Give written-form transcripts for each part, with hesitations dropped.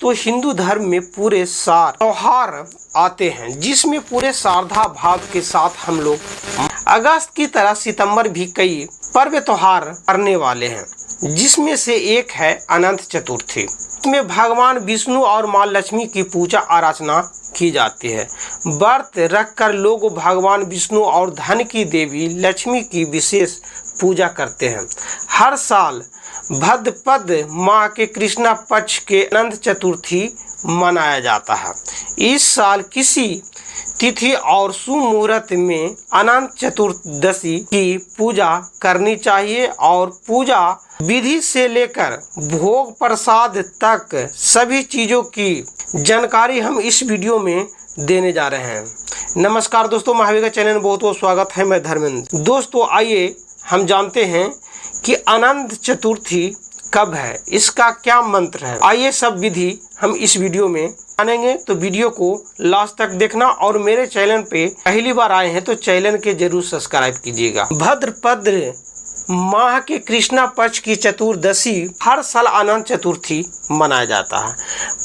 दोस्तों हिंदू धर्म में पूरे सार त्योहार आते हैं जिसमें पूरे श्रद्धा भाव के साथ हम लोग अगस्त की तरह सितंबर भी कई पर्व त्योहार करने वाले हैं, जिसमें से एक है अनंत चतुर्थी। इसमें भगवान विष्णु और माँ लक्ष्मी की पूजा अर्चना की जाती है। व्रत रखकर लोग भगवान विष्णु और धन की देवी लक्ष्मी की विशेष पूजा करते हैं। हर साल भाद्रपद माह के कृष्णा पक्ष के अनंत चतुर्थी मनाया जाता है। इस साल किसी तिथि और सुमुहूर्त में अनंत चतुर्दशी की पूजा करनी चाहिए और पूजा विधि से लेकर भोग प्रसाद तक सभी चीज़ों की जानकारी हम इस वीडियो में देने जा रहे हैं। नमस्कार दोस्तों, महावीर का चैनल में बहुत बहुत स्वागत है। मैं धर्मेंद्र। दोस्तों आइए हम जानते हैं कि अनंत चतुर्थी कब है, इसका क्या मंत्र है। आइए सब विधि हम इस वीडियो में जानेंगे, तो वीडियो को लास्ट तक देखना और मेरे चैनल पे पहली बार आए हैं तो चैनल के जरूर सब्सक्राइब कीजिएगा। भाद्रपद माह के कृष्णा पक्ष की चतुर्दशी हर साल अनंत चतुर्थी मनाया जाता है।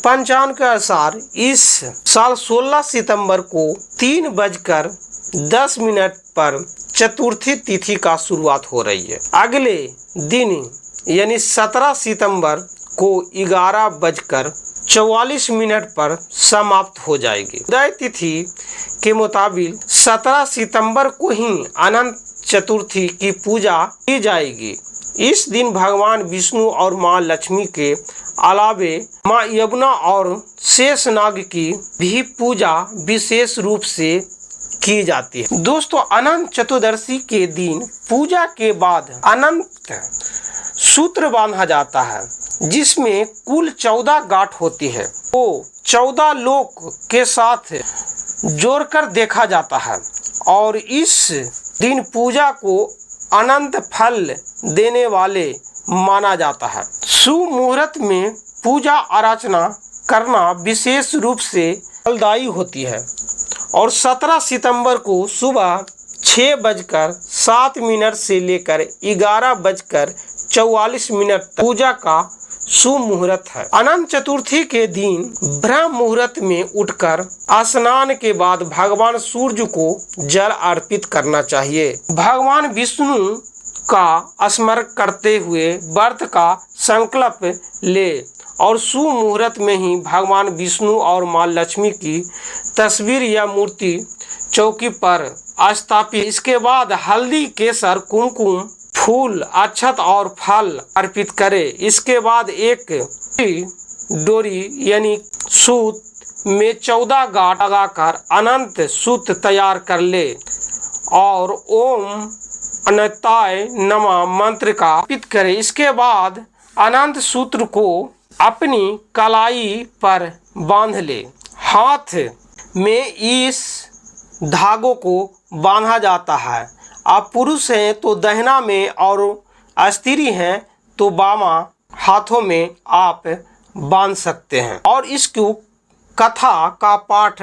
पंचांग के अनुसार इस साल 16 सितंबर को 3:10 पर चतुर्थी तिथि का शुरुआत हो रही है। अगले दिन यानी 17 सितंबर को 11:44 पर समाप्त हो जाएगी। उदय तिथि के मुताबिक 17 सितंबर को ही अनंत चतुर्थी की पूजा की जाएगी। इस दिन भगवान विष्णु और माँ लक्ष्मी के अलावे माँ यमुना और शेषनाग की भी पूजा विशेष रूप से की जाती है। दोस्तों अनंत चतुर्दशी के दिन पूजा के बाद अनंत सूत्र बांधा जाता है, जिसमें कुल 14 गांठ होती है। वो 14 लोक के साथ जोड़कर देखा जाता है और इस दिन पूजा को अनंत फल देने वाले माना जाता है। सुमुहूर्त में पूजा अर्चना करना विशेष रूप से फलदायी होती है और 17 सितंबर को सुबह 6:07 से लेकर 11:44 तक पूजा का सुमुहूर्त है। अनंत चतुर्थी के दिन ब्रह्म मुहूर्त में उठकर स्नान के बाद भगवान सूर्य को जल अर्पित करना चाहिए। भगवान विष्णु का स्मरण करते हुए व्रत का संकल्प ले और सुमुहूर्त में ही भगवान विष्णु और माँ लक्ष्मी की तस्वीर या मूर्ति चौकी पर स्थापित। इसके बाद हल्दी, केसर, कुमकुम, फूल, अक्षत और फल अर्पित करें। इसके बाद एक डोरी यानी सूत में 14 गांठ लगाकर अनंत सूत तैयार कर ले और ओम अनंताय नमः मंत्र का अर्पित करें। इसके बाद अनंत सूत्र को अपनी कलाई पर बांध ले। हाथ में इस धागों को बांधा जाता है। आप पुरुष हैं तो दाहिना में और स्त्री हैं तो बामा हाथों में आप बांध सकते हैं। और इसको कथा का पाठ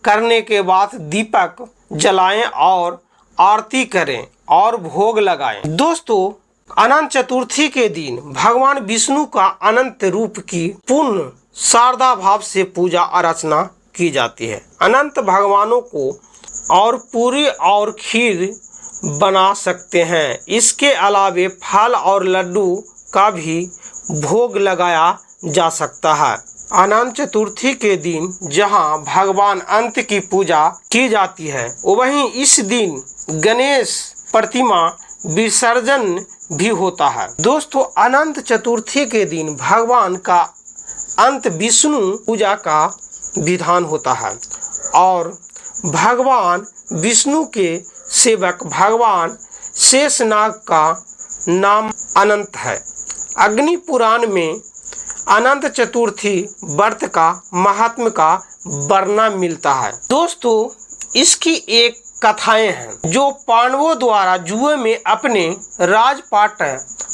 करने के बाद दीपक जलाएं और आरती करें और भोग लगाएं। दोस्तों अनंत चतुर्थी के दिन भगवान विष्णु का अनंत रूप की पूर्ण श्रद्धा भाव से पूजा अर्चना की जाती है। अनंत भगवानों को और पूरी और खीर बना सकते हैं। इसके अलावे फल और लड्डू का भी भोग लगाया जा सकता है। अनंत चतुर्थी के दिन जहां भगवान अंत की पूजा की जाती है, वहीं इस दिन गणेश प्रतिमा विसर्जन भी होता है। दोस्तों अनंत चतुर्थी के दिन भगवान का अंत विष्णु पूजा का विधान होता है और भगवान विष्णु के सेवक भगवान शेषनाग का नाम अनंत है। अग्नि पुराण में अनंत चतुर्थी व्रत का महात्म का वर्णन मिलता है। दोस्तों इसकी एक कथाएं हैं जो पांडवों द्वारा जुए में अपने राजपाट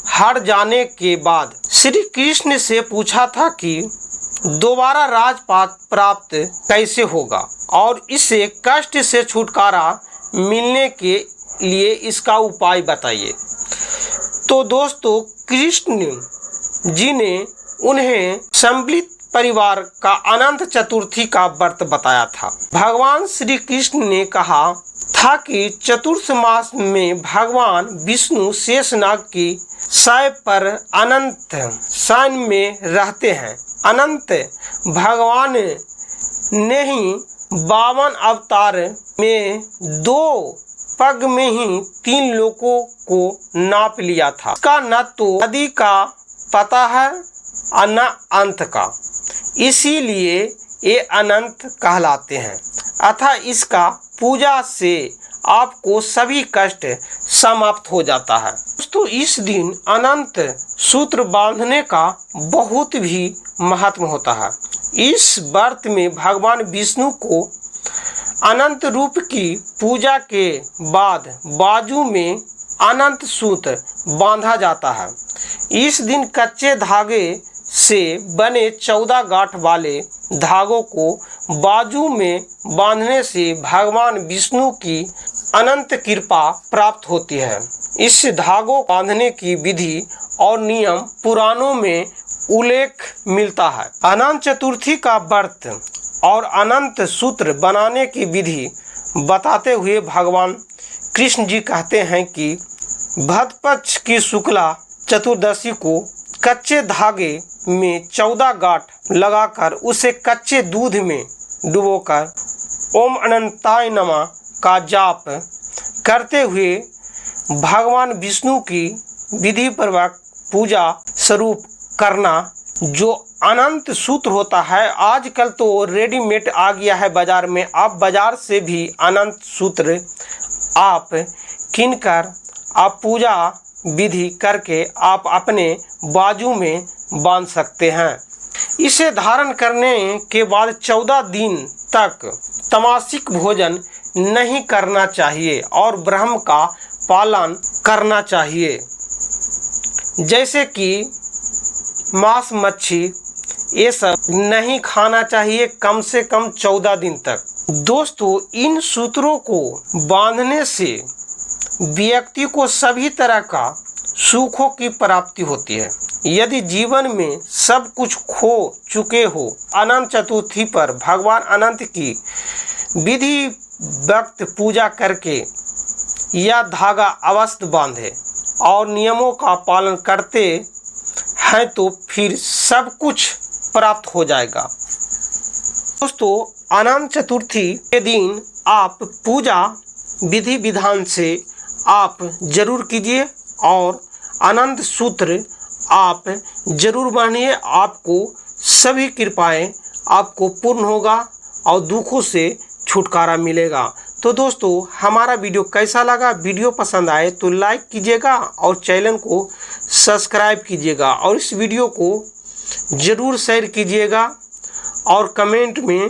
हार जाने के बाद श्री कृष्ण से पूछा था कि दोबारा राजपाट प्राप्त कैसे होगा और इससे कष्ट से छुटकारा मिलने के लिए इसका उपाय बताइए। तो दोस्तों कृष्ण जी ने उन्हें सम्मिलित परिवार का अनंत चतुर्थी का व्रत बताया था। भगवान श्री कृष्ण ने कहा था कि चतुर्थ मास में भगवान विष्णु शेषनाग की शय पर अनंत शयन में रहते हैं। अनंत भगवान ने ही 52 अवतार में 2 पग में ही 3 लोकों को नाप लिया था। इसका न तो आदि का पता है और न अंत का, इसीलिए ये अनंत कहलाते हैं। अतः इसका पूजा से आपको सभी कष्ट समाप्त हो जाता है। दोस्तों, इस दिन अनंत सूत्र बांधने का बहुत भी महत्व होता है। इस व्रत में भगवान विष्णु को अनंत रूप की पूजा के बाद बाजू में अनंत सूत्र बांधा जाता है। इस दिन कच्चे धागे से बने 14 गांठ वाले धागों को बाजू में बांधने से भगवान विष्णु की अनंत कृपा प्राप्त होती है। इस धागों बांधने की विधि और नियम पुराणों में उल्लेख मिलता है। अनंत चतुर्थी का व्रत और अनंत सूत्र बनाने की विधि बताते हुए भगवान कृष्ण जी कहते हैं कि भद्रपक्ष की शुक्ला चतुर्दशी को कच्चे धागे में 14 गांठ लगाकर उसे कच्चे दूध में डुबोकर ओम अनंताय नमः का जाप करते हुए भगवान विष्णु की विधि पूर्वक पूजा स्वरूप करना, जो अनंत सूत्र होता है। आजकल तो रेडीमेड आ गया है बाजार में, आप बाजार से भी अनंत सूत्र आप किनकर आप पूजा विधि करके आप अपने बाजू में बांध सकते हैं। इसे धारण करने के बाद 14 दिन तक तमासिक भोजन नहीं करना चाहिए और ब्रह्म का पालन करना चाहिए, जैसे कि मांस मच्छी ये सब नहीं खाना चाहिए कम से कम 14 दिन तक। दोस्तों, इन सूत्रों को बांधने से व्यक्ति को सभी तरह का सुखों की प्राप्ति होती है। यदि जीवन में सब कुछ खो चुके हो, अनंत चतुर्थी पर भगवान अनंत की विधि वक्त पूजा करके यह धागा अवश्य बांधे और नियमों का पालन करते हैं तो फिर सब कुछ प्राप्त हो जाएगा। दोस्तों, अनंत चतुर्थी के दिन आप पूजा विधि विधान से आप जरूर कीजिए और अनंत सूत्र आप जरूर बांधिए। आपको सभी कृपाएं आपको पूर्ण होगा और दुखों से छुटकारा मिलेगा। तो दोस्तों, हमारा वीडियो कैसा लगा? वीडियो पसंद आए तो लाइक कीजिएगा और चैनल को सब्सक्राइब कीजिएगा और इस वीडियो को ज़रूर शेयर कीजिएगा और कमेंट में